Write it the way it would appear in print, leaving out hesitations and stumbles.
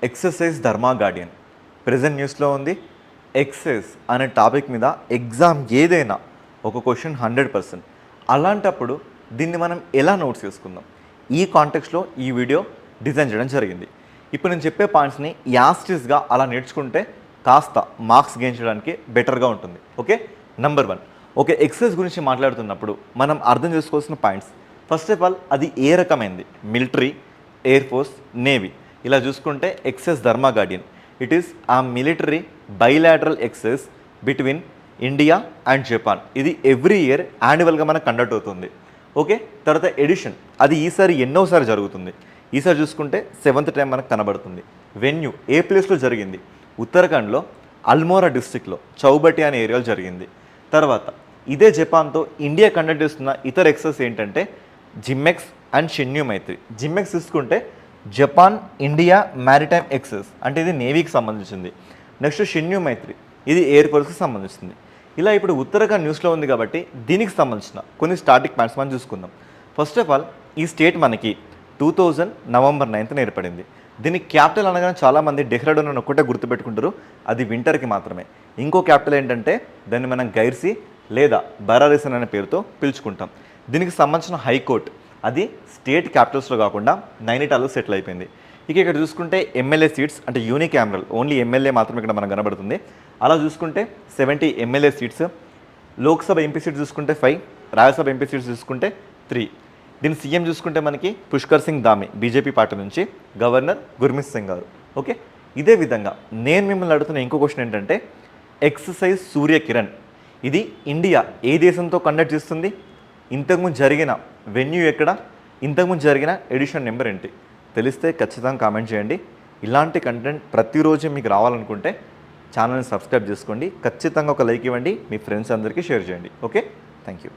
Exercise ధర్మా Guardian present న్యూస్లో ఉంది. Excise అనే టాపిక్ మీద ఎగ్జామ్ ఏదైనా ఒక క్వశ్చన్ 100%. అలాంటప్పుడు దీన్ని మనం ఎలా నోట్స్ చేసుకుందాం, ఈ కాంటెక్స్లో ఈ వీడియో డిజైన్ చేయడం జరిగింది. ఇప్పుడు నేను చెప్పే పాయింట్స్ని యాస్టిస్గా అలా నేర్చుకుంటే కాస్త మార్క్స్ గెయిన్ చేయడానికి బెటర్గా ఉంటుంది. Okay, number 1. ఓకే, ఎక్సైజ్ గురించి మాట్లాడుతున్నప్పుడు మనం అర్థం చేసుకోవాల్సిన పాయింట్స్, ఫస్ట్ ఆఫ్ ఆల్ అది ఏ రకమైంది, మిలిటరీ, ఎయిర్ ఫోర్స్, నేవీ. ఇలా చూసుకుంటే exercise Dharma guardian it is uh military bilateral exercise between India and Japan. ఇది ఎవ్రీ ఇయర్ యాన్యువల్గా మనకు కండక్ట్ అవుతుంది. ఓకే, తర్వాత ఎడిషన్ అది ఈసారి ఎన్నోసారి జరుగుతుంది. ఈసారి చూసుకుంటే 7th టైం మనకు కనబడుతుంది. వెన్యూ ఏ ప్లేస్లో జరిగింది, ఉత్తరాఖండ్లో అల్మోరా డిస్ట్రిక్ట్లో చౌబటి అనే ఏరియాలో జరిగింది. తర్వాత ఇదే జపాన్తో ఇండియా కండక్ట్ చేస్తున్న ఇతర ఎక్సైజ్ ఏంటంటే జిమ్మెక్స్ అండ్ షిన్యూ మైత్రి. జిమ్మెక్స్ తీసుకుంటే జపాన్ ఇండియా మ్యారిటైమ్ ఎక్సైజ్, అంటే ఇది నేవీకి సంబంధించింది. నెక్స్ట్ షిన్యూ మైత్రి ఇది ఎయిర్ ఫోర్స్కి సంబంధించింది. ఇలా ఇప్పుడు ఉత్తరాఖండ్ న్యూస్లో ఉంది కాబట్టి దీనికి సంబంధించిన కొన్ని స్టాటిక్ పాయింట్స్ మనం చూసుకుందాం. ఫస్ట్ ఆఫ్ ఆల్ ఈ స్టేట్ మనకి 2000 నవంబర్ 9th ఏర్పడింది. దీని క్యాపిటల్ అనగానే చాలామంది డెహ్రాడూన్ అని ఒక్కటే గుర్తుపెట్టుకుంటారు, అది వింటర్కి మాత్రమే. ఇంకో క్యాపిటల్ ఏంటంటే దాన్ని మనం గైర్సీ లేదా బరారిసన్ అనే పేరుతో పిలుచుకుంటాం. దీనికి సంబంధించిన హైకోర్టు అది స్టేట్ క్యాపిటల్స్లో కాకుండా నైనిటాల్లో సెటిల్ అయిపోయింది. ఇక ఇక్కడ చూసుకుంటే ఎమ్మెల్యే సీట్స్ అంటే యూనికామరల్, ఓన్లీ ఎమ్మెల్యే మాత్రమే ఇక్కడ మనకు కనబడుతుంది. అలా చూసుకుంటే 70 MLA seats, Lok Sabha MP seats చూసుకుంటే 5, రాజ్యసభ ఎంపీ సీట్స్ చూసుకుంటే 3. దీని సీఎం చూసుకుంటే మనకి పుష్కర్ సింగ్ ధామి బీజేపీ పార్టీ నుంచి, గవర్నర్ గుర్మిత్ సింగ్ గారు. ఓకే, ఇదే విధంగా నేను మిమ్మల్ని అడుగుతున్న ఇంకో క్వశ్చన్ ఏంటంటే ఎక్సర్సైజ్ సూర్య కిరణ్ ఇది ఇండియా ఏ దేశంతో కండక్ట్ చేస్తుంది, ఇంతకుముందు జరిగిన వెన్యూ ఎక్కడ, ఇంతకుముందు జరిగిన ఎడిషన్ నెంబర్ ఏంటి తెలిస్తే ఖచ్చితంగా కామెంట్ చేయండి. ఇలాంటి కంటెంట్ ప్రతిరోజు మీకు రావాలనుకుంటే ఛానల్ని సబ్స్క్రైబ్ చేసుకోండి, ఖచ్చితంగా ఒక లైక్ ఇవ్వండి, మీ ఫ్రెండ్స్ అందరికీ షేర్ చేయండి. Okay, thank you.